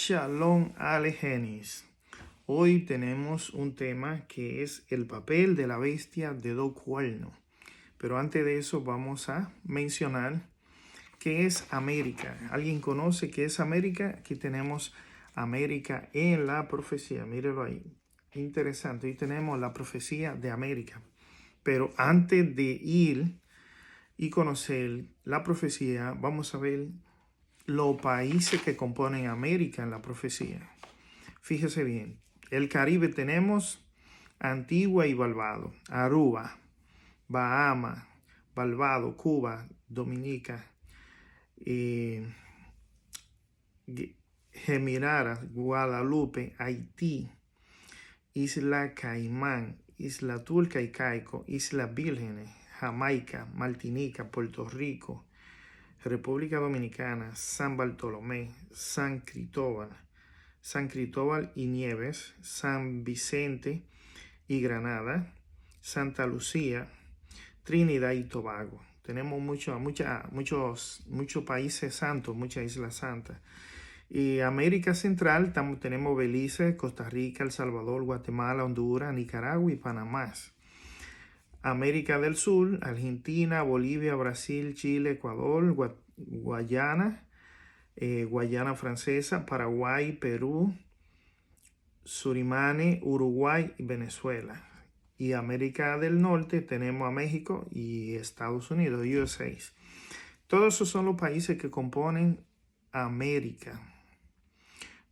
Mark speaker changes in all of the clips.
Speaker 1: Shalom Alejenis. Hoy tenemos un tema que es el papel de la bestia de dos cuernos. Pero antes de eso vamos a mencionar qué es América. ¿Alguien conoce qué es América? Aquí tenemos América en la profecía. Míralo ahí. Interesante. Hoy tenemos la profecía de América. Pero antes de ir y conocer la profecía, vamos a ver los países que componen América en la profecía. Fíjese bien, el Caribe tenemos Antigua y Barbados, Aruba, Bahamas, Barbados, Cuba, Dominica, Gemiraras, Guadalupe, Haití, Isla Caimán, Isla Turca y Caico, Isla Vírgenes, Jamaica, Martinica, Puerto Rico, República Dominicana, San Bartolomé, San Cristóbal y Nieves, San Vicente y Granada, Santa Lucía, Trinidad y Tobago. Tenemos muchos países santos, muchas islas santas. Y América Central tenemos Belice, Costa Rica, El Salvador, Guatemala, Honduras, Nicaragua y Panamá. América del Sur, Argentina, Bolivia, Brasil, Chile, Ecuador, Guayana, Guayana Francesa, Paraguay, Perú, Suriname, Uruguay y Venezuela. Y América del Norte tenemos a México y Estados Unidos, USA. Todos esos son los países que componen América.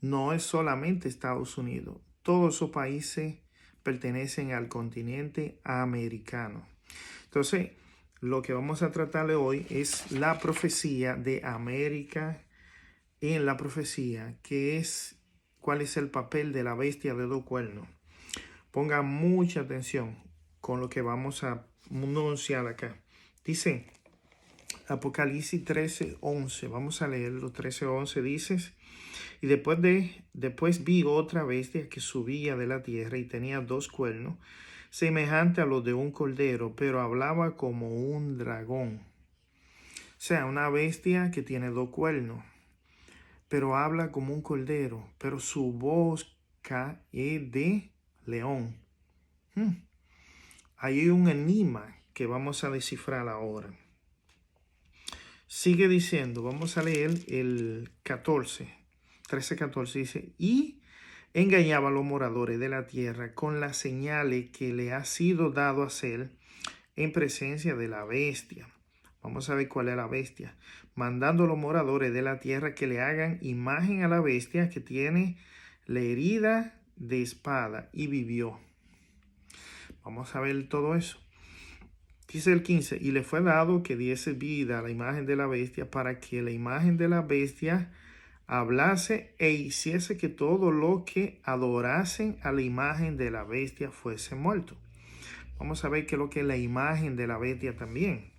Speaker 1: No es solamente Estados Unidos. Todos esos países pertenecen al continente americano. Entonces, lo que vamos a tratar de hoy es la profecía de América en la profecía, que es cuál es el papel de la bestia de dos cuernos. Ponga mucha atención con lo que vamos a anunciar acá. Dice Apocalipsis 13:11. Vamos a leerlo. 13:11 dice: y después vi otra bestia que subía de la tierra y tenía dos cuernos, semejante a los de un cordero, pero hablaba como un dragón. O sea, una bestia que tiene dos cuernos, pero habla como un cordero, pero su voz es de león. Hay un enigma que vamos a descifrar ahora. Sigue diciendo, vamos a leer el 13:14 dice: y engañaba a los moradores de la tierra con las señales que le ha sido dado hacer en presencia de la bestia. Vamos a ver cuál es la bestia. Mandando a los moradores de la tierra que le hagan imagen a la bestia que tiene la herida de espada y vivió. Vamos a ver todo eso. Dice el 15, y le fue dado que diese vida a la imagen de la bestia para que la imagen de la bestia hablase e hiciese que todo lo que adorasen a la imagen de la bestia fuese muerto. Vamos a ver qué es lo que es la imagen de la bestia también.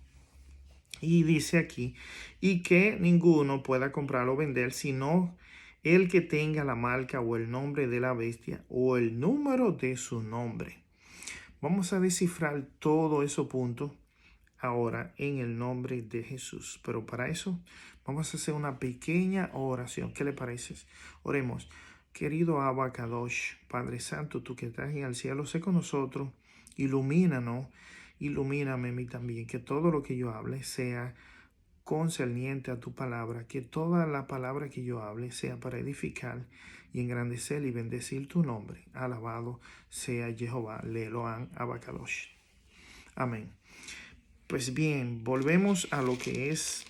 Speaker 1: Y dice aquí, y que ninguno pueda comprar o vender, sino el que tenga la marca o el nombre de la bestia o el número de su nombre. Vamos a descifrar todo esos puntos ahora en el nombre de Jesús. Pero para eso vamos a hacer una pequeña oración. ¿Qué le parece? Oremos. Querido Abba Kadosh, Padre Santo, tú que estás en el cielo, sé con nosotros, ilumínanos, ilumíname a mí también, que todo lo que yo hable sea concerniente a tu palabra, que toda la palabra que yo hable sea para edificar y engrandecer y bendecir tu nombre. Alabado sea Jehová, Leloán Abacadosh. Amén. Pues bien, volvemos a lo que es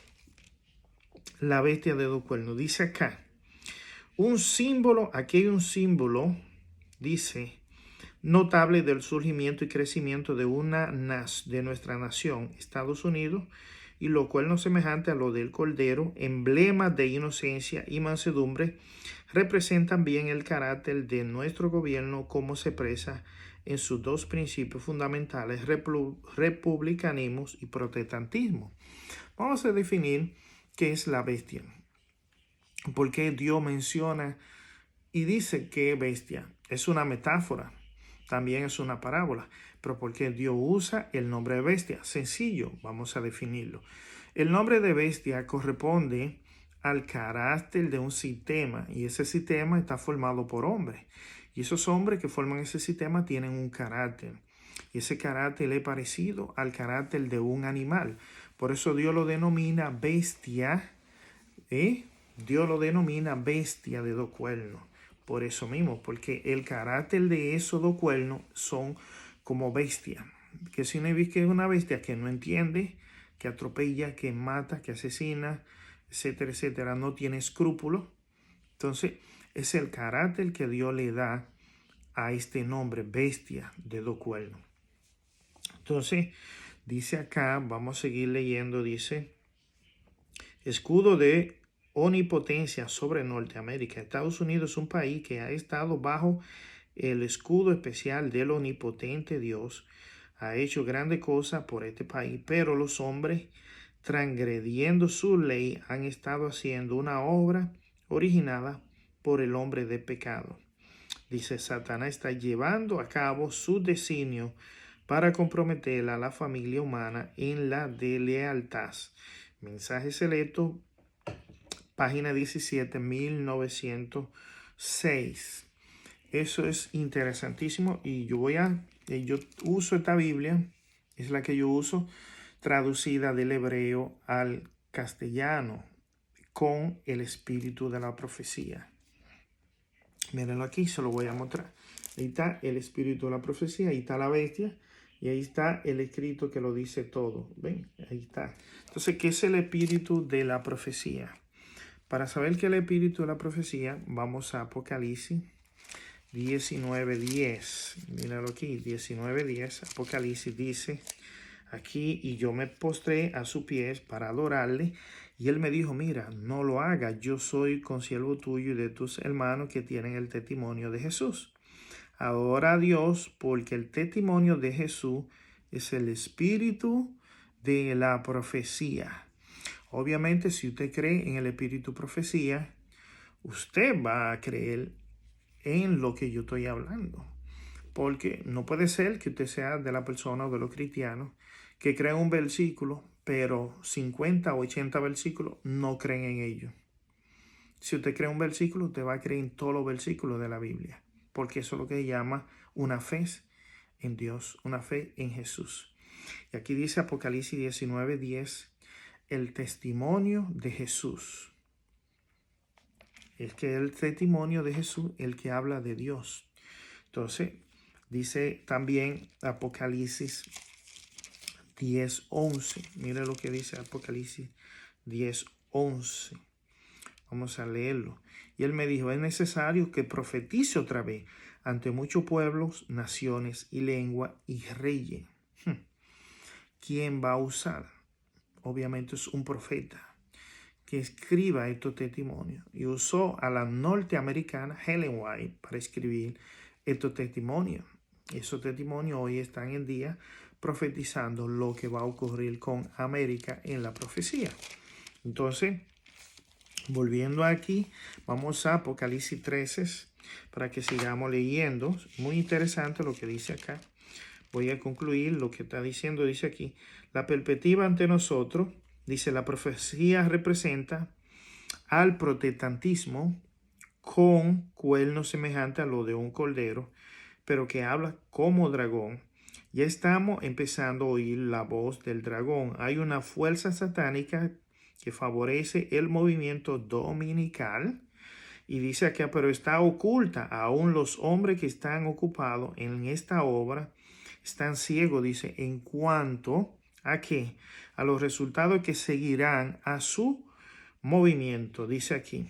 Speaker 1: la bestia de dos cuernos. Dice acá, un símbolo, aquí hay un símbolo, dice, notable del surgimiento y crecimiento de nuestra nación, Estados Unidos, y los cuernos semejantes a lo del cordero, emblemas de inocencia y mansedumbre, representan bien el carácter de nuestro gobierno como se expresa en sus dos principios fundamentales, republicanismo y protestantismo. Vamos a definir qué es la bestia. Porque Dios menciona y dice que bestia es una metáfora, también es una parábola. Pero ¿por qué Dios usa el nombre de bestia? Sencillo, vamos a definirlo. El nombre de bestia corresponde al carácter de un sistema, y ese sistema está formado por hombres. Y esos hombres que forman ese sistema tienen un carácter. Y ese carácter es parecido al carácter de un animal. Por eso Dios lo denomina bestia. Dios lo denomina bestia de dos cuernos. Por eso mismo, porque el carácter de esos dos cuernos son como bestia. Que significa que es una bestia que no entiende, que atropella, que mata, que asesina, etcétera, etcétera. No tiene escrúpulos. Entonces, es el carácter que Dios le da a este nombre, bestia de dos cuernos. Entonces, dice acá, vamos a seguir leyendo, dice, escudo de omnipotencia sobre Norteamérica. Estados Unidos es un país que ha estado bajo el escudo especial del omnipotente Dios. Ha hecho grandes cosas por este país, pero los hombres, transgrediendo su ley, han estado haciendo una obra originada por el hombre de pecado. Dice, Satanás está llevando a cabo su designio para comprometer a la familia humana en la deslealtad. Mensaje selecto, página 17, 1906. Eso es interesantísimo y yo uso esta Biblia, es la que yo uso, traducida del hebreo al castellano con el espíritu de la profecía. Mírenlo aquí, se lo voy a mostrar. Ahí está el espíritu de la profecía, ahí está la bestia y ahí está el escrito que lo dice todo. ¿Ven? Ahí está. Entonces, ¿qué es el espíritu de la profecía? Para saber qué es el espíritu de la profecía, vamos a Apocalipsis 19:10. Míralo aquí, 19:10. Apocalipsis dice aquí, y yo me postré a sus pies para adorarle. Y él me dijo, mira, no lo hagas, yo soy consiervo tuyo y de tus hermanos que tienen el testimonio de Jesús. Adora a Dios porque el testimonio de Jesús es el espíritu de la profecía. Obviamente, si usted cree en el espíritu profecía, usted va a creer en lo que yo estoy hablando. Porque no puede ser que usted sea de la persona o de los cristianos que creen un versículo, pero 50 o 80 versículos no creen en ellos. Si usted cree un versículo, usted va a creer en todos los versículos de la Biblia, porque eso es lo que se llama una fe en Dios, una fe en Jesús. Y aquí dice Apocalipsis 19:10, el testimonio de Jesús. Es que el testimonio de Jesús, el que habla de Dios. Entonces, dice también Apocalipsis 10:11. Mira lo que dice Apocalipsis 10:11. Vamos a leerlo. Y él me dijo, es necesario que profetice otra vez ante muchos pueblos, naciones y lengua y reyes. ¿Quién va a usar? Obviamente es un profeta que escriba estos testimonios. Y usó a la norteamericana Ellen White para escribir estos testimonios. Esos testimonios hoy están en día profetizando lo que va a ocurrir con América en la profecía. Entonces, volviendo aquí, vamos a Apocalipsis 13 para que sigamos leyendo. Muy interesante lo que dice acá. Voy a concluir lo que está diciendo. Dice aquí, la perspectiva ante nosotros, dice, la profecía representa al protestantismo con cuernos semejantes a lo de un cordero, pero que habla como dragón. Ya estamos empezando a oír la voz del dragón. Hay una fuerza satánica que favorece el movimiento dominical. Y dice acá, pero está oculta. Aún los hombres que están ocupados en esta obra están ciegos, dice, en cuanto a qué, a los resultados que seguirán a su movimiento. Dice aquí,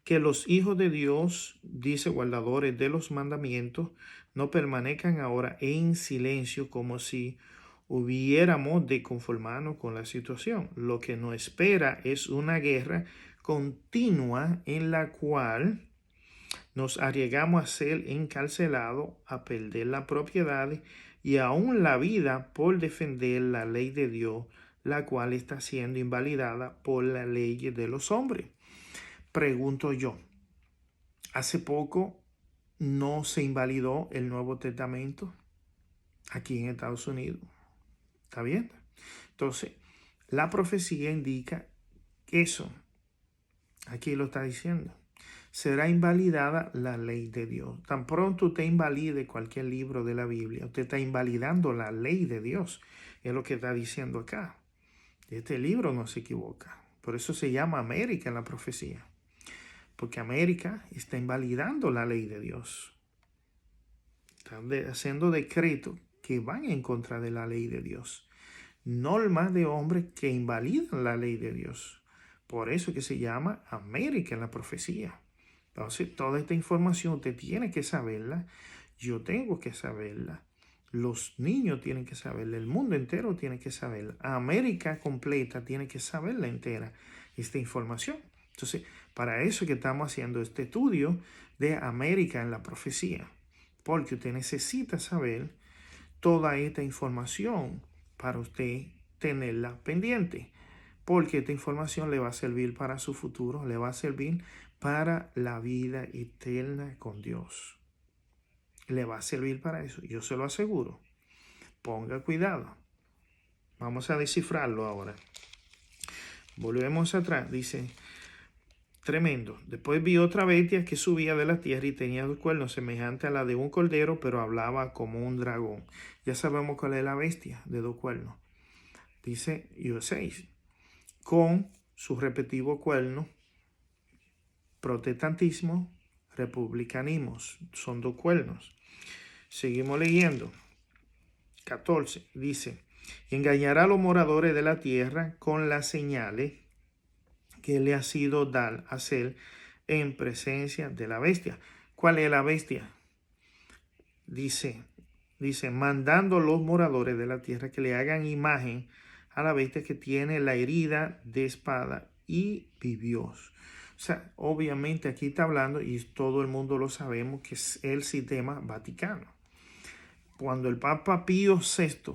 Speaker 1: que los hijos de Dios, dice, guardadores de los mandamientos, no permanezcan ahora en silencio como si hubiéramos de conformarnos con la situación. Lo que nos espera es una guerra continua en la cual nos arriesgamos a ser encarcelados, a perder la propiedad y aún la vida por defender la ley de Dios, la cual está siendo invalidada por la ley de los hombres. Pregunto yo, hace poco no se invalidó el Nuevo Testamento aquí en Estados Unidos. ¿Está bien? Entonces, la profecía indica Eso, aquí lo está diciendo. Será invalidada la ley de Dios. Tan pronto usted invalide cualquier libro de la Biblia, usted está invalidando la ley de Dios. Es lo que está diciendo acá. Este libro no se equivoca. Por eso se llama América en la profecía. Porque América está invalidando la ley de Dios. Están haciendo decretos que van en contra de la ley de Dios. Normas de hombres que invalidan la ley de Dios. Por eso que se llama América en la profecía. Entonces, toda esta información usted tiene que saberla. Yo tengo que saberla. Los niños tienen que saberla. El mundo entero tiene que saberla. América completa tiene que saberla entera, esta información. Entonces, para eso que estamos haciendo este estudio de América en la profecía. Porque usted necesita saber toda esta información para usted tenerla pendiente. Porque esta información le va a servir para su futuro, le va a servir para la vida eterna con Dios. Le va a servir para eso, yo se lo aseguro. Ponga cuidado. Vamos a descifrarlo ahora. Volvemos atrás, dice, tremendo. Después vi otra bestia que subía de la tierra y tenía 2 cuernos semejantes a la de un cordero, pero hablaba como un dragón. Ya sabemos cuál es la bestia de 2 cuernos. Dice yo 6. Con su respectivo cuerno, protestantismo, republicanismo, son 2 cuernos. Seguimos leyendo. 14, dice, engañará a los moradores de la tierra con las señales que le ha sido dar a hacer en presencia de la bestia. ¿Cuál es la bestia? Dice, mandando a los moradores de la tierra que le hagan imagen a la bestia que tiene la herida de espada y vivió. O sea, obviamente aquí está hablando, y todo el mundo lo sabemos, que es el sistema vaticano. Cuando el Papa Pío VI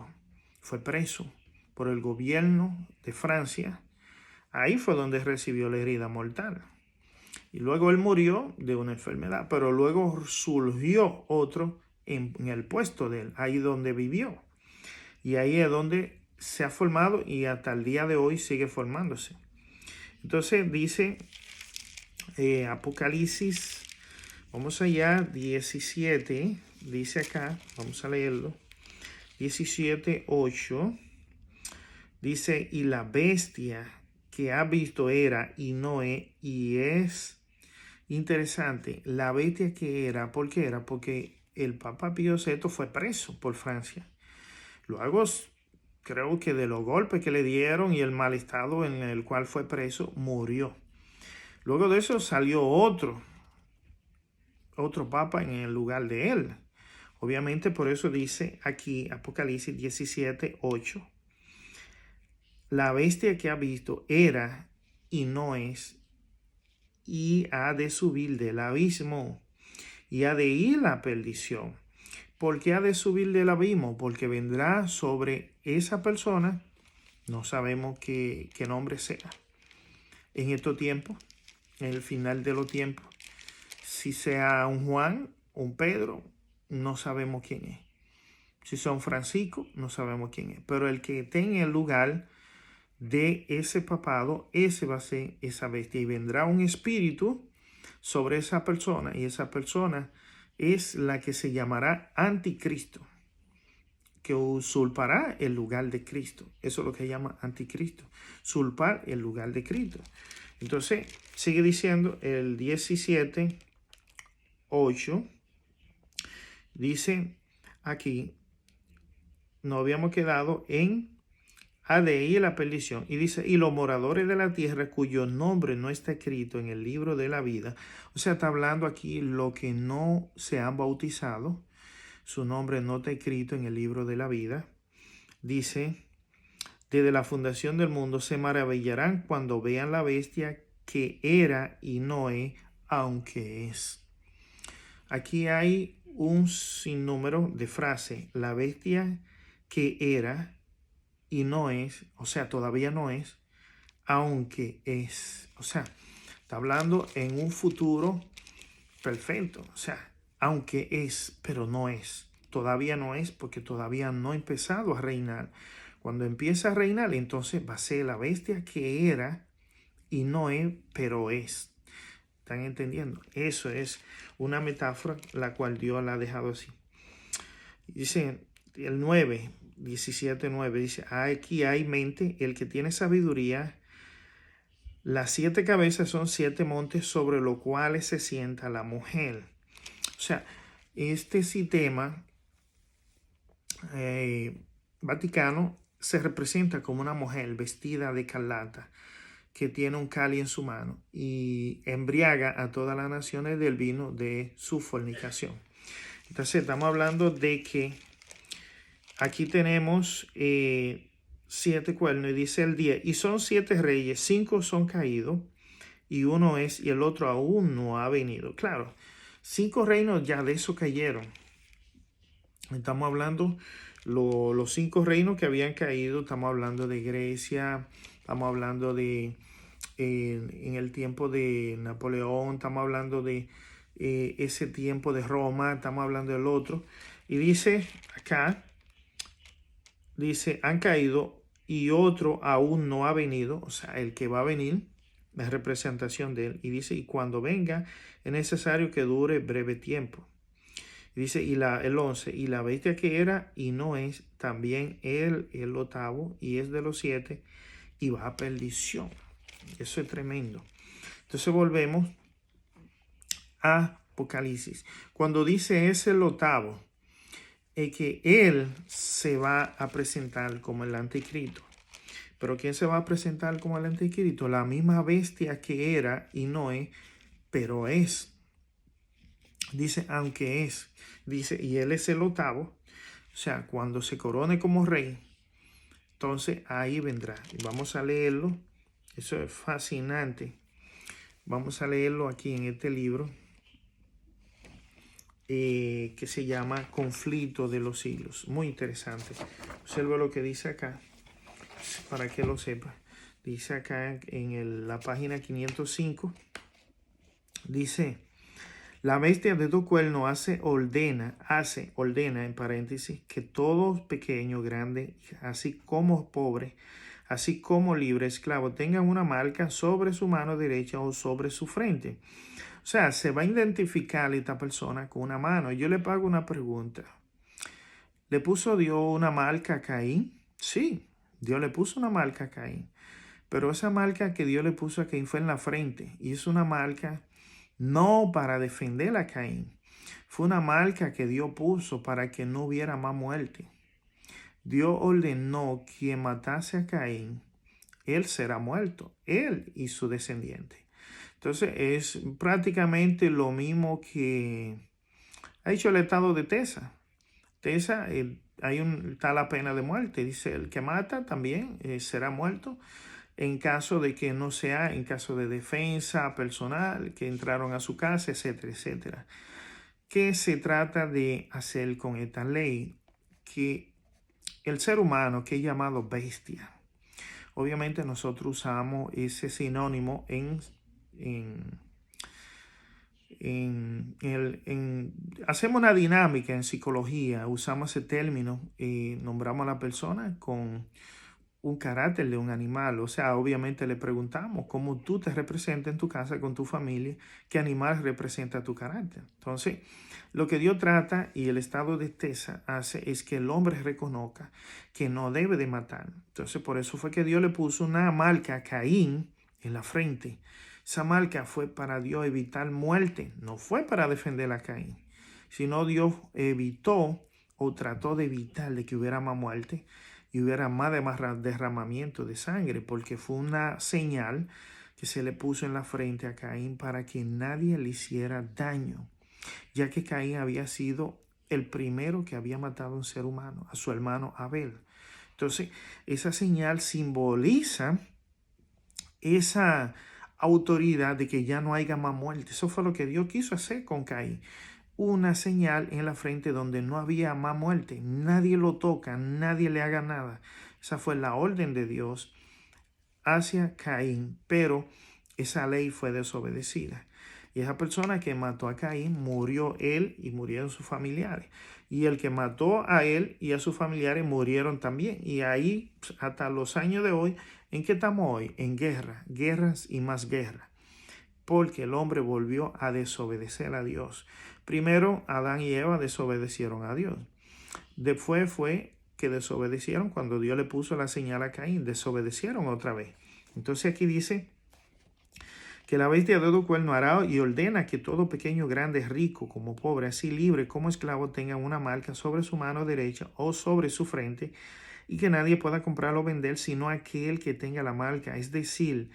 Speaker 1: fue preso por el gobierno de Francia, ahí fue donde recibió la herida mortal. Y luego él murió de una enfermedad, pero luego surgió otro en el puesto de él, ahí donde vivió. Y ahí es donde se ha formado y hasta el día de hoy sigue formándose. Entonces dice Apocalipsis, vamos allá, 17, dice acá, vamos a leerlo, 17:8, dice, y la bestia que ha visto era y no es, y es interesante, la bestia que era, ¿por qué era? Porque el Papa Pío VI fue preso por Francia. Luego, creo que de los golpes que le dieron y el mal estado en el cual fue preso, murió. Luego de eso salió otro papa en el lugar de él. Obviamente por eso dice aquí Apocalipsis 17:8. La bestia que ha visto era y no es, y ha de subir del abismo, y ha de ir a la perdición. ¿Por qué ha de subir del abismo? Porque vendrá sobre esa persona, no sabemos qué nombre sea, en estos tiempos, en el final de los tiempos. Si sea un Juan, un Pedro, no sabemos quién es. Si son Francisco, no sabemos quién es. Pero el que esté en el lugar de ese papado, ese va a ser esa bestia. Y vendrá un espíritu sobre esa persona. Y esa persona es la que se llamará anticristo, que usurpará el lugar de Cristo. Eso es lo que llama anticristo. Usurpar el lugar de Cristo. Entonces, sigue diciendo el 17:8. Dice aquí, nos habíamos quedado en ADI, la perdición. Y dice, y los moradores de la tierra cuyo nombre no está escrito en el libro de la vida. O sea, está hablando aquí lo que no se han bautizado. Su nombre no está escrito en el libro de la vida. Dice, desde la fundación del mundo se maravillarán cuando vean la bestia que era y no es, aunque es. Aquí hay un sinnúmero de frases. La bestia que era y no es, o sea, todavía no es, aunque es. O sea, está hablando en un futuro perfecto. O sea, aunque es, pero no es. Todavía no es porque todavía no ha empezado a reinar. Cuando empieza a reinar, entonces va a ser la bestia que era y no es, pero es. ¿Están entendiendo? Eso es una metáfora la cual Dios la ha dejado así. Dice el 9, 17:9, dice, aquí hay mente, el que tiene sabiduría, las 7 cabezas son 7 montes sobre los cuales se sienta la mujer. O sea, este sistema vaticano se representa como una mujer vestida de escarlata que tiene un cáliz en su mano y embriaga a todas las naciones del vino de su fornicación. Entonces estamos hablando de que aquí tenemos 7 cuernos y dice el 10, y son 7 reyes, 5 son caídos y uno es y el otro aún no ha venido. Claro, 5 reinos ya de eso cayeron. Estamos hablando los 5 reinos que habían caído, estamos hablando de Grecia, estamos hablando de en el tiempo de Napoleón, estamos hablando de ese tiempo de Roma, estamos hablando del otro. Y dice acá, dice, han caído y otro aún no ha venido, o sea, el que va a venir, la representación de él. Y dice, y cuando venga es necesario que dure breve tiempo. Dice, el 11, y la bestia que era y no es, también el octavo, y es de los 7, y va a perdición. Eso es tremendo. Entonces volvemos a Apocalipsis. Cuando dice es el octavo, es que él se va a presentar como el anticristo. Pero ¿quién se va a presentar como el anticristo? La misma bestia que era y no es, pero es. Dice, aunque es, dice, y él es el octavo, o sea, cuando se corone como rey, entonces ahí vendrá. Y vamos a leerlo, eso es fascinante. Vamos a leerlo aquí en este libro que se llama Conflicto de los Siglos. Muy interesante. Observa lo que dice acá, para que lo sepa. Dice acá en la página 505, dice... La bestia de 2 cuernos ordena en paréntesis, que todo pequeño, grande, así como pobre, así como libre, esclavo, tengan una marca sobre su mano derecha o sobre su frente. O sea, se va a identificar esta persona con una mano. Yo le hago una pregunta. ¿Le puso Dios una marca a Caín? Sí, Dios le puso una marca a Caín. Pero esa marca que Dios le puso a Caín fue en la frente. Y es una marca no para defender a Caín. Fue una marca que Dios puso para que no hubiera más muerte. Dios ordenó que matase a Caín. Él será muerto, él y su descendiente. Entonces es prácticamente lo mismo que ha hecho el estado de Texas. Texas está la pena de muerte. Dice, el que mata también será muerto. En caso de que no sea, en caso de defensa personal, que entraron a su casa, etcétera, etcétera. ¿Qué se trata de hacer con esta ley? Que el ser humano, que es llamado bestia, obviamente nosotros usamos ese sinónimo hacemos una dinámica en psicología, usamos ese término y nombramos a la persona con un carácter de un animal. O sea, obviamente le preguntamos cómo tú te representas en tu casa con tu familia, qué animal representa tu carácter. Entonces, lo que Dios trata y el estado de Texas hace es que el hombre reconozca que no debe de matar. Entonces, por eso fue que Dios le puso una marca a Caín en la frente. Esa marca fue para Dios evitar muerte, no fue para defender a Caín, sino Dios evitó o trató de evitar de que hubiera más muerte y hubiera más derramamiento de sangre, porque fue una señal que se le puso en la frente a Caín para que nadie le hiciera daño, ya que Caín había sido el primero que había matado a un ser humano, a su hermano Abel. Entonces, esa señal simboliza esa autoridad de que ya no haya más muerte. Eso fue lo que Dios quiso hacer con Caín. Una señal en la frente donde no había más muerte. Nadie lo toca, nadie le haga nada. Esa fue la orden de Dios hacia Caín, pero esa ley fue desobedecida. Y esa persona que mató a Caín, murió él y murieron sus familiares. Y el que mató a él y a sus familiares murieron también. Y ahí, hasta los años de hoy, ¿en qué estamos hoy? En guerra, guerras y más guerras. Porque el hombre volvió a desobedecer a Dios. Primero, Adán y Eva desobedecieron a Dios. Después fue que desobedecieron cuando Dios le puso la señal a Caín. Desobedecieron otra vez. Entonces aquí dice que la bestia de todo cuerno hará y ordena que todo pequeño, grande, rico como pobre, así libre como esclavo, tenga una marca sobre su mano derecha o sobre su frente, y que nadie pueda comprarlo o vender sino aquel que tenga la marca, es decir,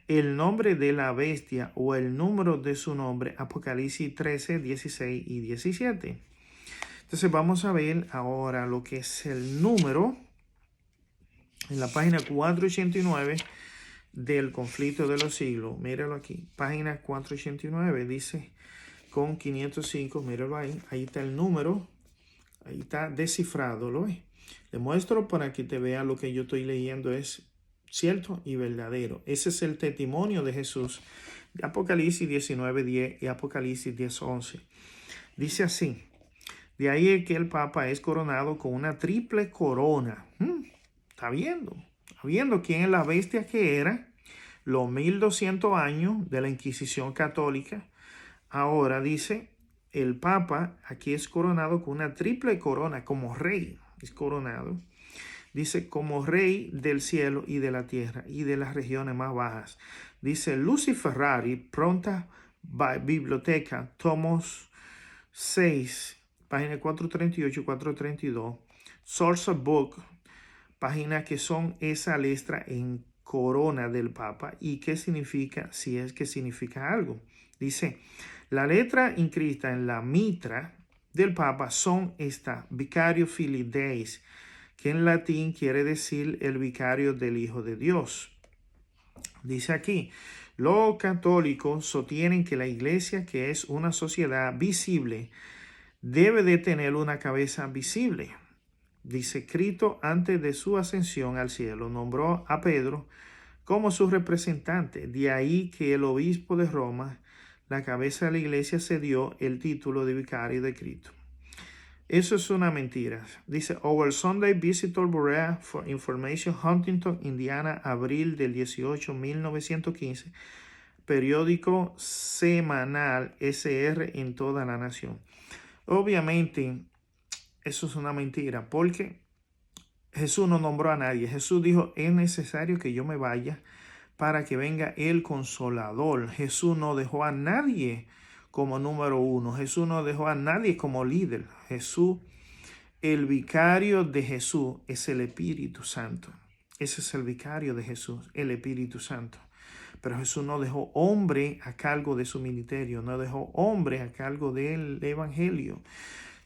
Speaker 1: el nombre de la bestia o el número de su nombre. Apocalipsis 13, 16 y 17. Entonces vamos a ver ahora lo que es el número en la página 489 del conflicto de los siglos. Míralo aquí, página 489, dice con 505, míralo ahí, ahí está el número, ahí está descifrado, ¿lo ves? Le muestro para que te vea lo que yo estoy leyendo es cierto y verdadero. Ese es el testimonio de Jesús, de Apocalipsis 19:10 y Apocalipsis 10:11. Dice así: de ahí es que el Papa es coronado con una triple corona. Está viendo quién es la bestia que era los 1200 años de la Inquisición católica. Ahora dice, el Papa aquí es coronado con una triple corona como rey. Es coronado. Dice, como rey del cielo y de la tierra y de las regiones más bajas. Dice, Lucy Ferrari, pronta biblioteca, tomos 6, página 438 y 432. Source of Book, páginas que son esa letra en corona del Papa y qué significa, si es que significa algo. Dice, la letra inscrita en la mitra del Papa son esta, Vicario Filii Deis, que en latín quiere decir el vicario del Hijo de Dios. Dice aquí, los católicos sostienen que la iglesia, que es una sociedad visible, debe de tener una cabeza visible. Dice, Cristo antes de su ascensión al cielo nombró a Pedro como su representante. De ahí que el obispo de Roma, la cabeza de la iglesia, se dio el título de vicario de Cristo. Eso es una mentira. Dice, Our Sunday Visitor Bureau for Information, Huntington, Indiana, abril del 18, 1915. Periódico semanal SR en toda la nación. Obviamente, eso es una mentira, porque Jesús no nombró a nadie. Jesús dijo, es necesario que yo me vaya para que venga el Consolador. Jesús no dejó a nadie como número uno. Jesús no dejó a nadie como líder. Jesús, el vicario de Jesús es el Espíritu Santo. Ese es el vicario de Jesús, el Espíritu Santo. Pero Jesús no dejó hombre a cargo de su ministerio, no dejó hombre a cargo del evangelio.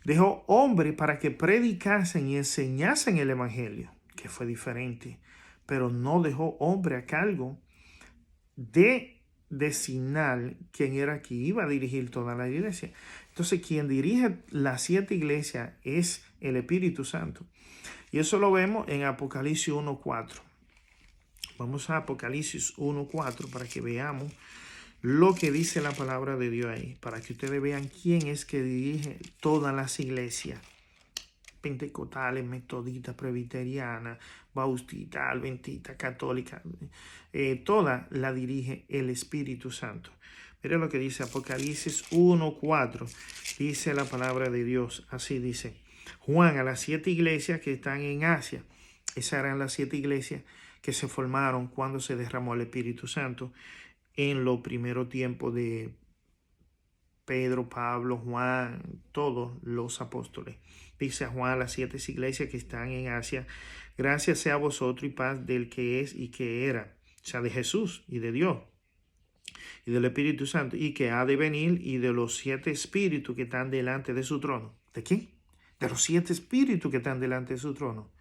Speaker 1: Dejó hombre para que predicasen y enseñasen el evangelio, que fue diferente. Pero no dejó hombre a cargo de designar quién era que iba a dirigir toda la iglesia. Entonces, quien dirige las 7 iglesias es el Espíritu Santo. Y eso lo vemos en Apocalipsis 1:4. Vamos a Apocalipsis 1:4 para que veamos lo que dice la palabra de Dios ahí, para que ustedes vean quién es que dirige todas las iglesias: pentecostales, metodistas, presbiteriana, bautista, adventista, católica, toda la dirige el Espíritu Santo. Mira lo que dice Apocalipsis 1:4, dice la palabra de Dios, así dice: Juan a las 7 iglesias que están en Asia. Esas eran las 7 iglesias que se formaron cuando se derramó el Espíritu Santo en los primeros tiempos de Pedro, Pablo, Juan, todos los apóstoles. Dice a Juan a las 7 iglesias que están en Asia: gracias sea a vosotros y paz del que es y que era, o sea, de Jesús y de Dios y del Espíritu Santo, y que ha de venir, y de los 7 espíritus que están delante de su trono. ¿De qué? De los 7 espíritus que están delante de su trono.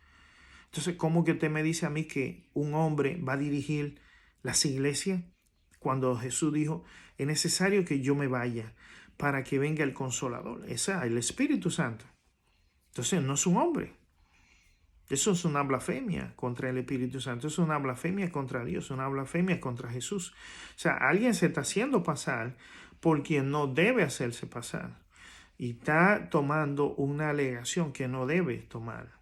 Speaker 1: Entonces, ¿cómo que usted me dice a mí que un hombre va a dirigir las iglesias? Cuando Jesús dijo, es necesario que yo me vaya para que venga el Consolador, ese es el Espíritu Santo. Entonces, no es un hombre. Eso es una blasfemia contra el Espíritu Santo. Es una blasfemia contra Dios, una blasfemia contra Jesús. O sea, alguien se está haciendo pasar por quien no debe hacerse pasar. Y está tomando una alegación que no debe tomar.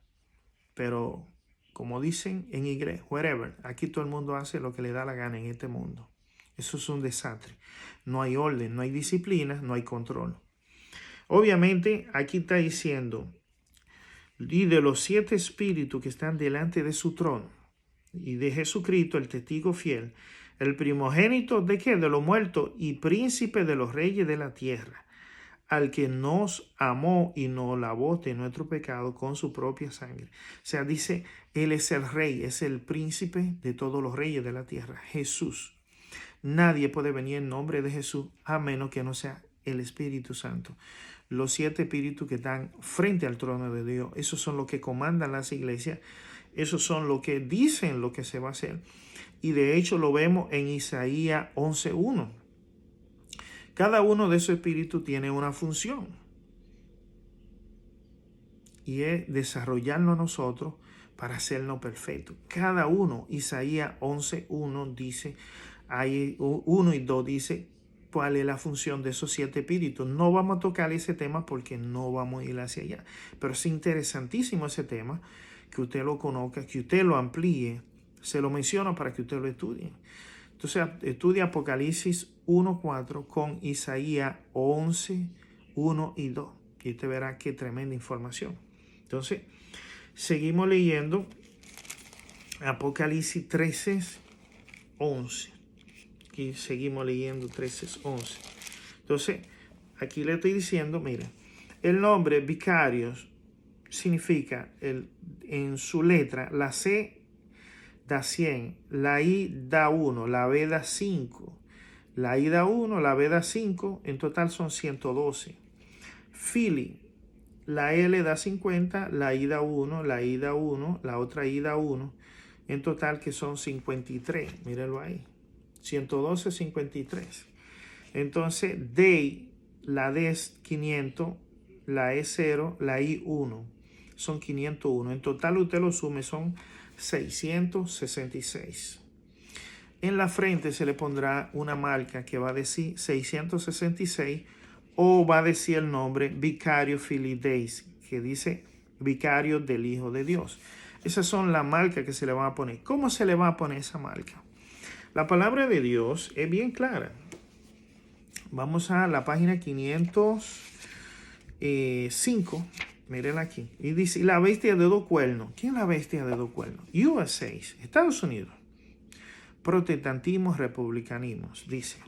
Speaker 1: Pero, como dicen en inglés, whatever, aquí todo el mundo hace lo que le da la gana en este mundo. Eso es un desastre. No hay orden, no hay disciplina, no hay control. Obviamente, aquí está diciendo, y de los 7 espíritus que están delante de su trono, y de Jesucristo, el testigo fiel, el primogénito de qué? De los muertos y príncipe de los reyes de la tierra, al que nos amó y nos lavó de nuestro pecado con su propia sangre. O sea, dice, Él es el rey, es el príncipe de todos los reyes de la tierra, Jesús. Nadie puede venir en nombre de Jesús a menos que no sea el Espíritu Santo. Los 7 espíritus que están frente al trono de Dios, esos son los que comandan las iglesias, esos son los que dicen lo que se va a hacer. Y de hecho lo vemos en Isaías 11:1. Cada uno de esos espíritus tiene una función. Y es desarrollarlo nosotros para hacernos perfectos. Cada uno, Isaías 11:1 dice, hay 1 y 2 dice cuál es la función de esos 7 espíritus. No vamos a tocar ese tema porque no vamos a ir hacia allá. Pero es interesantísimo ese tema, que usted lo conozca, que usted lo amplíe. Se lo menciono para que usted lo estudie. Entonces, estudia Apocalipsis 1:4 con Isaías 11:1 y 2. Y usted verá qué tremenda información. Entonces, seguimos leyendo Apocalipsis 13:11. Aquí seguimos leyendo 13:11. Entonces, aquí le estoy diciendo, mire, el nombre vicarios significa, en su letra, la C da 100, la I da 1, la B da 5, la I da 1, la B da 5, en total son 112. Philly, la L da 50, la I da 1, la I da 1, la otra I da 1, en total que son 53, mírenlo ahí, 112, 53. Entonces, D, la D es 500, la E 0, la I 1, son 501. En total usted lo sume, son 666. En la frente se le pondrá una marca que va a decir 666 o va a decir el nombre Vicario Filii Deis, que dice Vicario del Hijo de Dios. Esas son las marcas que se le van a poner. ¿Cómo se le va a poner esa marca? La palabra de Dios es bien clara. Vamos a la página 505. Miren aquí. Y dice, la bestia de 2 cuernos. ¿Quién es la bestia de 2 cuernos? USA, Estados Unidos. Protestantismo, republicanismo. Dice,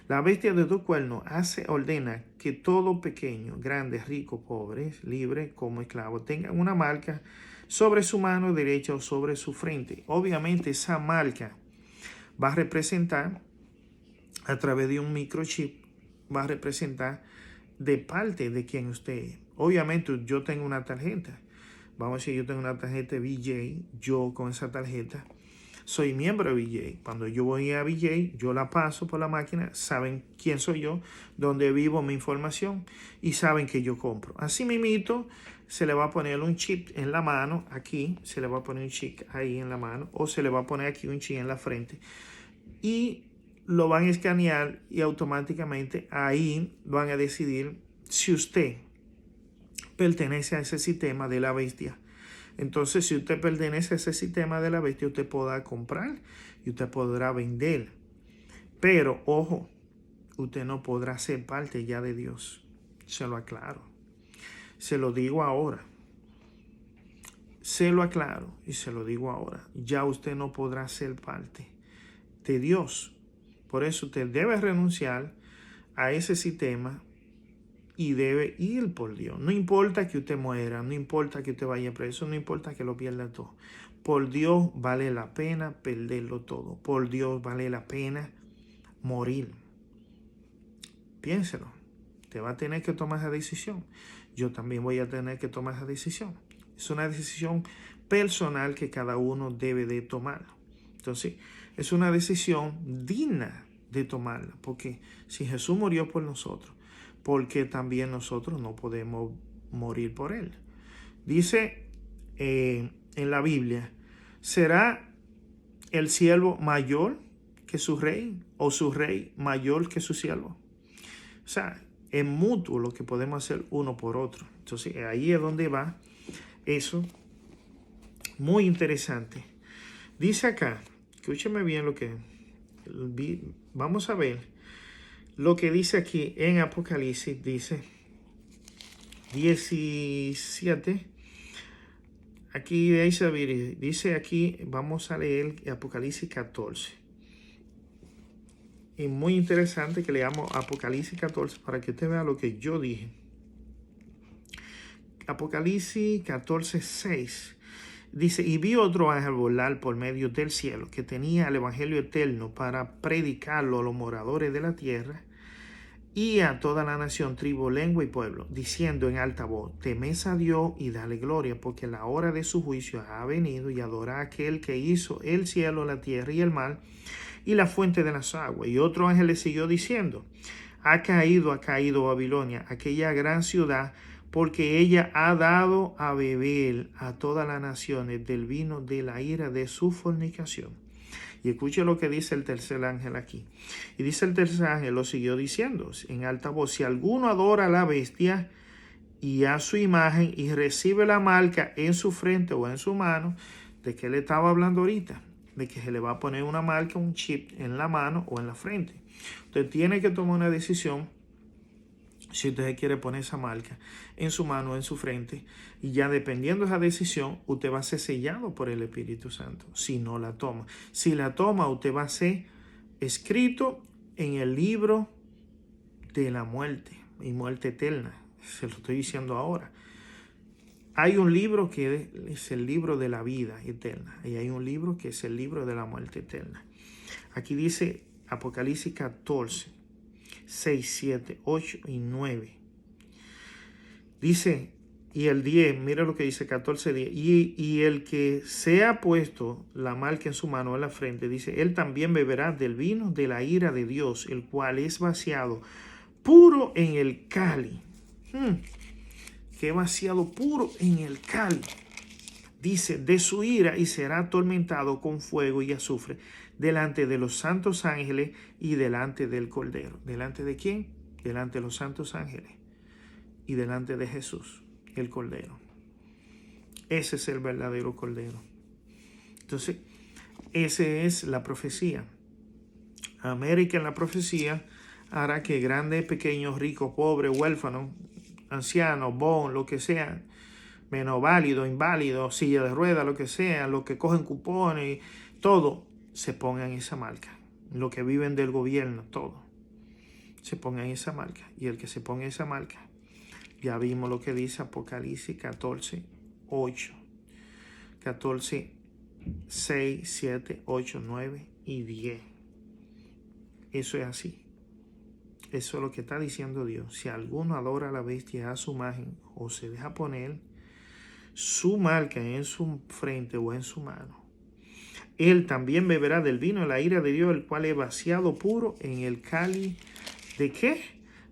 Speaker 1: la bestia de 2 cuernos ordena que todo pequeño, grande, rico, pobre, libre como esclavo, tengan una marca sobre su mano derecha o sobre su frente. Obviamente esa marca va a representar, a través de un microchip, va a representar de parte de quien usted es. Obviamente yo tengo una tarjeta. Vamos a decir, yo tengo una tarjeta VJ. Yo con esa tarjeta soy miembro de VJ. Cuando yo voy a VJ, yo la paso por la máquina. Saben quién soy yo, dónde vivo, mi información. Y saben que yo compro. Así mismito, se le va a poner un chip en la mano. Aquí se le va a poner un chip ahí en la mano. O se le va a poner aquí un chip en la frente. Y lo van a escanear y automáticamente ahí van a decidir si usted pertenece a ese sistema de la bestia. Entonces, si usted pertenece a ese sistema de la bestia, usted podrá comprar y usted podrá vender. Pero, ojo, usted no podrá ser parte ya de Dios. Se lo aclaro. Se lo digo ahora. Se lo aclaro y se lo digo ahora. Ya usted no podrá ser parte de Dios. Por eso usted debe renunciar a ese sistema y debe ir por Dios. No importa que usted muera, no importa que usted vaya preso, no importa que lo pierda todo. Por Dios vale la pena perderlo todo. Por Dios vale la pena morir. Piénselo. Usted va a tener que tomar esa decisión. Yo también voy a tener que tomar esa decisión. Es una decisión personal que cada uno debe de tomar. Entonces, es una decisión digna de tomarla. Porque si Jesús murió por nosotros, porque también nosotros no podemos morir por él. Dice en la Biblia, ¿será el siervo mayor que su rey o su rey mayor que su siervo? O sea, es mutuo lo que podemos hacer uno por otro. Entonces, ahí es donde va eso. Muy interesante. Dice acá, escúcheme bien lo que vamos a ver. Lo que dice aquí en Apocalipsis, dice 17. Aquí dice aquí, vamos a leer Apocalipsis 14. Y muy interesante que leamos Apocalipsis 14 para que usted vea lo que yo dije. Apocalipsis 14, 6. Dice, y vi otro ángel volar por medio del cielo, que tenía el evangelio eterno para predicarlo a los moradores de la tierra y a toda la nación, tribu, lengua y pueblo, diciendo en alta voz, temed a Dios y dale gloria, porque la hora de su juicio ha venido, y adorad a aquel que hizo el cielo, la tierra y el mar, y la fuente de las aguas. Y otro ángel le siguió diciendo, ha caído Babilonia, aquella gran ciudad, porque ella ha dado a beber a todas las naciones del vino de la ira de su fornicación. Y escuche lo que dice el tercer ángel aquí. Y dice el tercer ángel, lo siguió diciendo en alta voz, si alguno adora a la bestia y a su imagen y recibe la marca en su frente o en su mano, ¿de qué le estaba hablando ahorita? De que se le va a poner una marca, un chip en la mano o en la frente. Usted tiene que tomar una decisión si usted quiere poner esa marca en su mano o en su frente, y ya dependiendo de esa decisión, usted va a ser sellado por el Espíritu Santo, si no la toma. Si la toma, usted va a ser escrito en el libro de la muerte y muerte eterna. Se lo estoy diciendo ahora. Hay un libro que es el libro de la vida eterna, y hay un libro que es el libro de la muerte eterna. Aquí dice Apocalipsis 14, 6, 7, 8 y 9. Dice, y el 10, mira lo que dice 14, 10. Y el que se ha puesto la marca en su mano o en la frente, dice, él también beberá del vino de la ira de Dios, el cual es vaciado puro en el cáliz. Que vaciado puro en el cáliz. Dice, de su ira, y será atormentado con fuego y azufre delante de los santos ángeles y delante del Cordero. ¿Delante de quién? Delante de los santos ángeles y delante de Jesús, el Cordero. Ese es el verdadero Cordero. Entonces, esa es la profecía. América en la profecía hará que grandes, pequeños, ricos, pobres, huérfanos, ancianos, lo que sea, menos válido, inválido, silla de ruedas, lo que sea, los que cogen cupones, todo, se pongan esa marca. Los que viven del gobierno, todo, se pongan esa marca. Y el que se ponga esa marca, ya vimos lo que dice Apocalipsis 14, 8, 14, 6, 7, 8, 9 y 10. Eso es así. Eso es lo que está diciendo Dios. Si alguno adora a la bestia, a su imagen, o se deja poner su marca en su frente o en su mano, él también beberá del vino de la ira de Dios, el cual es vaciado puro en el cáliz de ¿qué?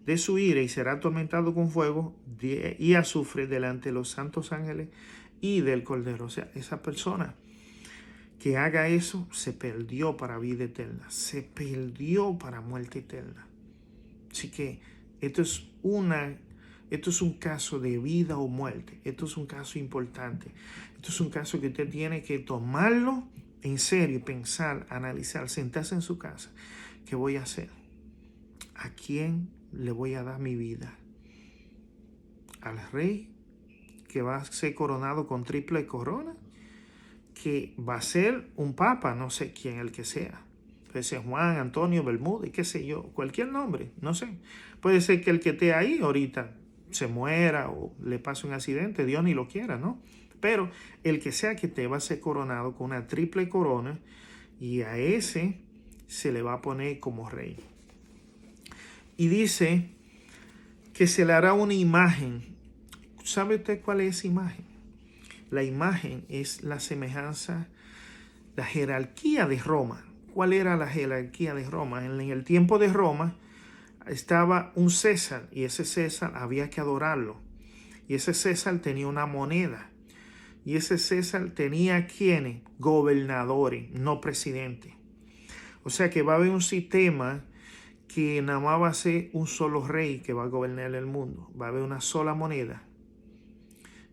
Speaker 1: De su ira, y será atormentado con fuego y azufre delante de los santos ángeles y del Cordero. O sea, esa persona que haga eso se perdió para vida eterna, se perdió para muerte eterna. Así que esto es un caso de vida o muerte. Esto es un caso importante. Esto es un caso que usted tiene que tomarlo en serio, pensar, analizar, sentarse en su casa. ¿Qué voy a hacer? ¿A quién le voy a dar mi vida? ¿Al rey que va a ser coronado con triple corona? ¿Que va a ser un papa? No sé quién el que sea. Puede ser Juan, Antonio, Bermúdez, qué sé yo, cualquier nombre, no sé. Puede ser que el que esté ahí ahorita se muera o le pase un accidente, Dios ni lo quiera, ¿no? Pero el que sea que te va a ser coronado con una triple corona, y a ese se le va a poner como rey. Y dice que se le hará una imagen. ¿Sabe usted cuál es esa imagen? La imagen es la semejanza, la jerarquía de Roma. ¿Cuál era la jerarquía de Roma? En el tiempo de Roma estaba un César, y ese César había que adorarlo. Y ese César tenía una moneda. Y ese César tenía ¿quiénes? Gobernadores, no presidentes. O sea que va a haber un sistema que nada más va a ser un solo rey que va a gobernar el mundo. Va a haber una sola moneda.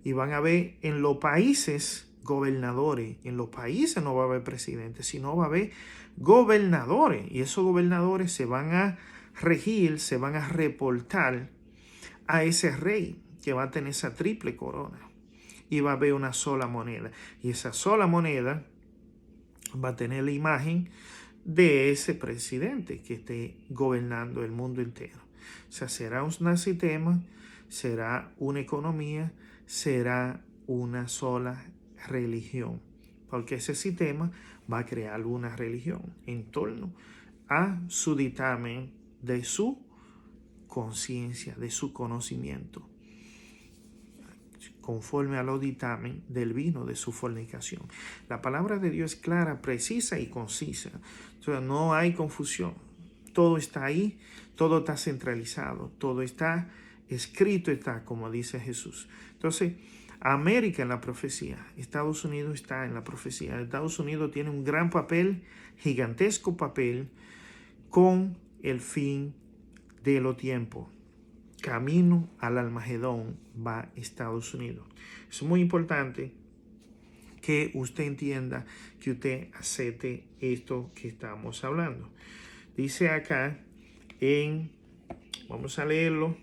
Speaker 1: Y van a haber en los países gobernadores. En los países no va a haber presidentes, sino va a haber gobernadores. Y esos gobernadores se van a regir, se van a reportar a ese rey que va a tener esa triple corona. Y va a haber una sola moneda. Y esa sola moneda va a tener la imagen de ese presidente que esté gobernando el mundo entero. O sea, será un sistema, será una economía, será una sola religión. Porque ese sistema va a crear una religión en torno a su dictamen de su conciencia, de su conocimiento, conforme a los dictamen del vino de su fornicación. La palabra de Dios es clara, precisa y concisa. O sea, no hay confusión. Todo está ahí, todo está centralizado, todo está escrito, está como dice Jesús. Entonces, América en la profecía, Estados Unidos está en la profecía. Estados Unidos tiene un gran papel, gigantesco papel, con el fin de los tiempos. Camino al Armagedón va Estados Unidos. Es muy importante que usted entienda, que usted acepte esto que estamos hablando. Dice acá vamos a leerlo,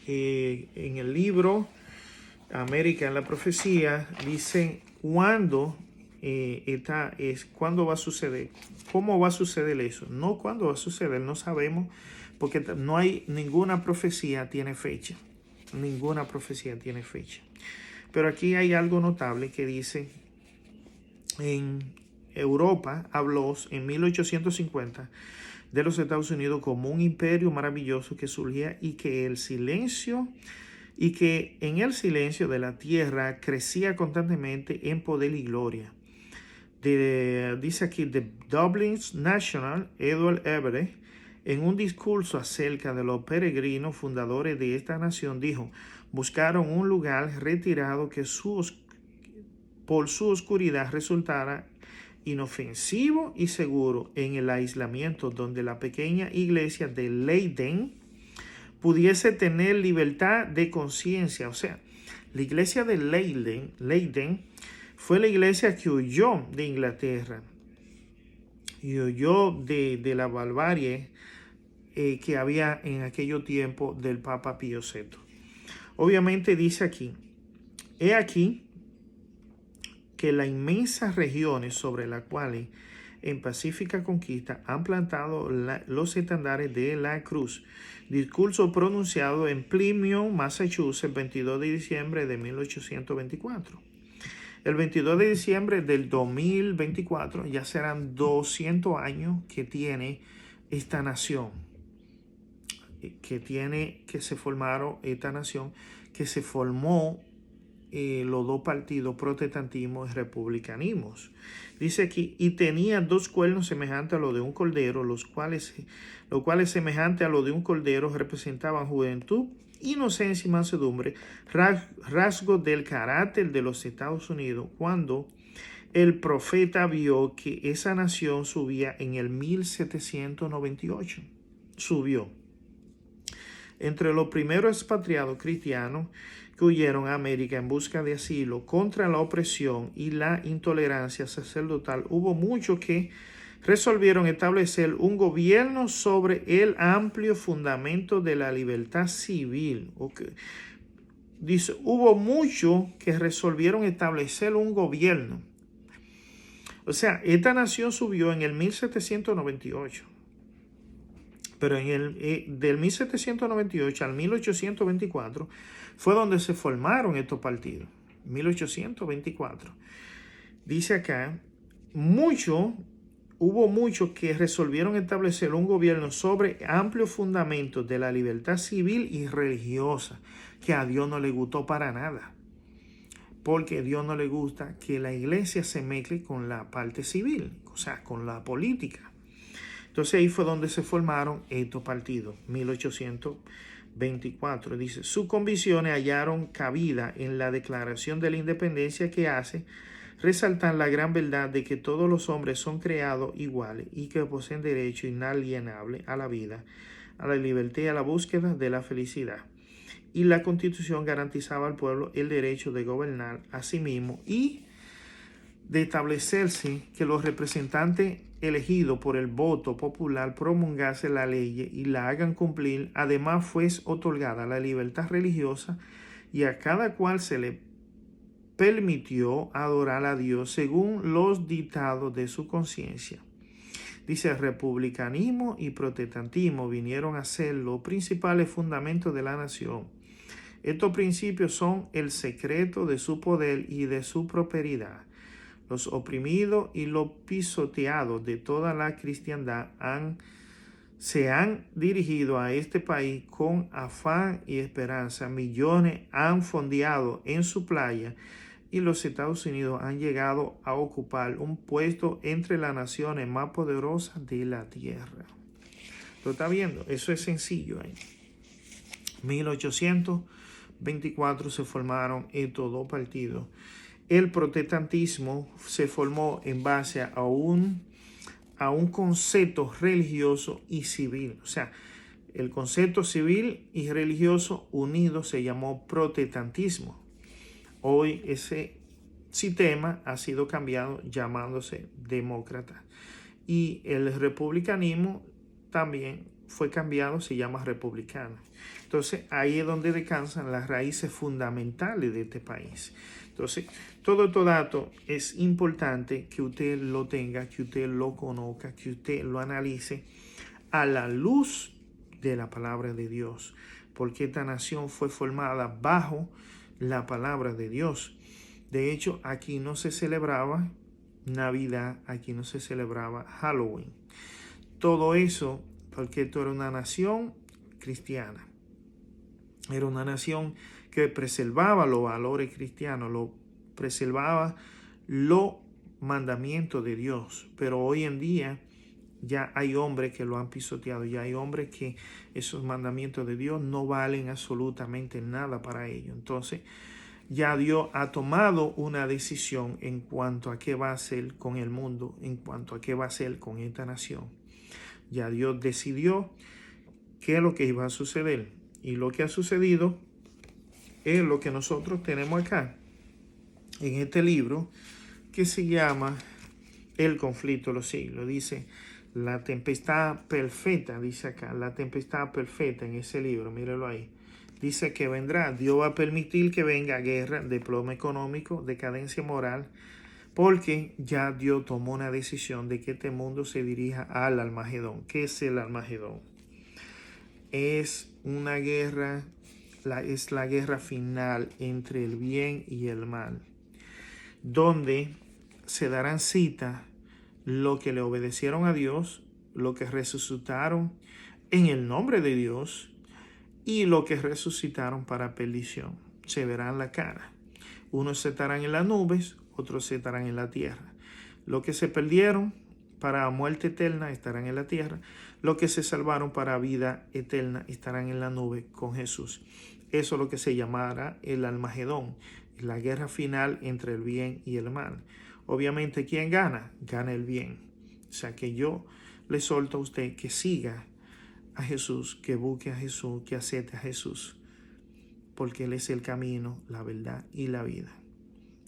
Speaker 1: en el libro América en la profecía, dice cuándo cuándo va a suceder, cómo va a suceder eso, no cuándo va a suceder, no sabemos, porque no hay ninguna profecía tiene fecha, ninguna profecía tiene fecha. Pero aquí hay algo notable que dice: en Europa habló en 1850 de los Estados Unidos como un imperio maravilloso que surgía y que en el silencio de la tierra crecía constantemente en poder y gloria. Dice aquí, The Dublin National, Edward Everett, en un discurso acerca de los peregrinos fundadores de esta nación, dijo: buscaron un lugar retirado que por su oscuridad resultara inofensivo y seguro en el aislamiento, donde la pequeña iglesia de Leiden pudiese tener libertad de conciencia. O sea, la iglesia de Leiden fue la iglesia que huyó de Inglaterra y huyó de la barbarie que había en aquello tiempo del Papa Pío VI. Obviamente dice aquí: he aquí que las inmensas regiones sobre las cuales en pacífica conquista han plantado los estandartes de la cruz. Discurso pronunciado en Plymouth, Massachusetts, 22 de diciembre de 1824. El 22 de diciembre del 2024 ya serán 200 años que tiene esta nación, que se formaron esta nación, que se formó los dos partidos, protestantismo y republicanismo. Dice aquí: y tenía dos cuernos semejantes a los de un cordero, los cuales semejante a los de un cordero representaban juventud, inocencia y mansedumbre, rasgos del carácter de los Estados Unidos, cuando el profeta vio que esa nación subía en el 1798. Subió. Entre los primeros expatriados cristianos que huyeron a América en busca de asilo contra la opresión y la intolerancia sacerdotal, hubo muchos que resolvieron establecer un gobierno sobre el amplio fundamento de la libertad civil. Dice, hubo muchos que resolvieron establecer un gobierno. O sea, esta nación subió en el 1798. Pero del 1798 al 1824 fue donde se formaron estos partidos. 1824. Dice acá: hubo muchos que resolvieron establecer un gobierno sobre amplios fundamentos de la libertad civil y religiosa, que a Dios no le gustó para nada. Porque a Dios no le gusta que la iglesia se mezcle con la parte civil, o sea, con la política. Entonces ahí fue donde se formaron estos partidos, 1824. Dice: sus convicciones hallaron cabida en la Declaración de la Independencia, que hace resaltan la gran verdad de que todos los hombres son creados iguales y que poseen derecho inalienable a la vida, a la libertad y a la búsqueda de la felicidad. Y la Constitución garantizaba al pueblo el derecho de gobernar a sí mismo y de establecerse que los representantes elegidos por el voto popular promulgasen la ley y la hagan cumplir. Además fue otorgada la libertad religiosa y a cada cual se le permitió adorar a Dios según los dictados de su conciencia. Dice, republicanismo y protestantismo vinieron a ser los principales fundamentos de la nación. Estos principios son el secreto de su poder y de su prosperidad. Los oprimidos y los pisoteados de toda la cristiandad se han dirigido a este país con afán y esperanza. Millones han fondeado en su playa y los Estados Unidos han llegado a ocupar un puesto entre las naciones más poderosas de la tierra. ¿Lo está viendo? Eso es sencillo. 1824 se formaron estos dos partidos. El protestantismo se formó en base a un concepto religioso y civil. O sea, el concepto civil y religioso unido se llamó protestantismo. Hoy ese sistema ha sido cambiado llamándose demócrata. Y el republicanismo también fue cambiado, se llama republicano. Entonces ahí es donde descansan las raíces fundamentales de este país. Entonces, todo estos datos es importante que usted lo tenga, que usted lo conozca, que usted lo analice a la luz de la palabra de Dios, porque esta nación fue formada bajo la palabra de Dios. De hecho, aquí no se celebraba Navidad, aquí no se celebraba Halloween. Todo eso porque esto era una nación cristiana. Era una nación que preservaba los valores cristianos, preservaba los mandamientos de Dios. Pero hoy en día ya hay hombres que lo han pisoteado, ya hay hombres que esos mandamientos de Dios no valen absolutamente nada para ellos. Entonces, ya Dios ha tomado una decisión en cuanto a qué va a hacer con el mundo, en cuanto a qué va a hacer con esta nación. Ya Dios decidió qué es lo que iba a suceder. Y lo que ha sucedido es lo que nosotros tenemos acá, en este libro, que se llama El conflicto de los siglos. Dice, la tempestad perfecta, dice acá, la tempestad perfecta en ese libro, míralo ahí. Dice que vendrá, Dios va a permitir que venga guerra, desplome económico, decadencia moral, porque ya Dios tomó una decisión de que este mundo se dirija al Armagedón. ¿Qué es el Armagedón? Es una guerra, es la guerra final entre el bien y el mal, donde se darán cita los que le obedecieron a Dios, los que resucitaron en el nombre de Dios y los que resucitaron para perdición. Se verán la cara. Unos se estarán en las nubes, otros se estarán en la tierra. Los que se perdieron para muerte eterna estarán en la tierra. Los que se salvaron para vida eterna estarán en la nube con Jesús. Eso es lo que se llamará el Armagedón, la guerra final entre el bien y el mal. Obviamente, ¿quién gana? Gana el bien. O sea que yo le exhorto a usted que siga a Jesús, que busque a Jesús, que acepte a Jesús, porque Él es el camino, la verdad y la vida.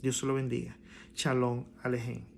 Speaker 1: Dios se lo bendiga. Shalom Alejem.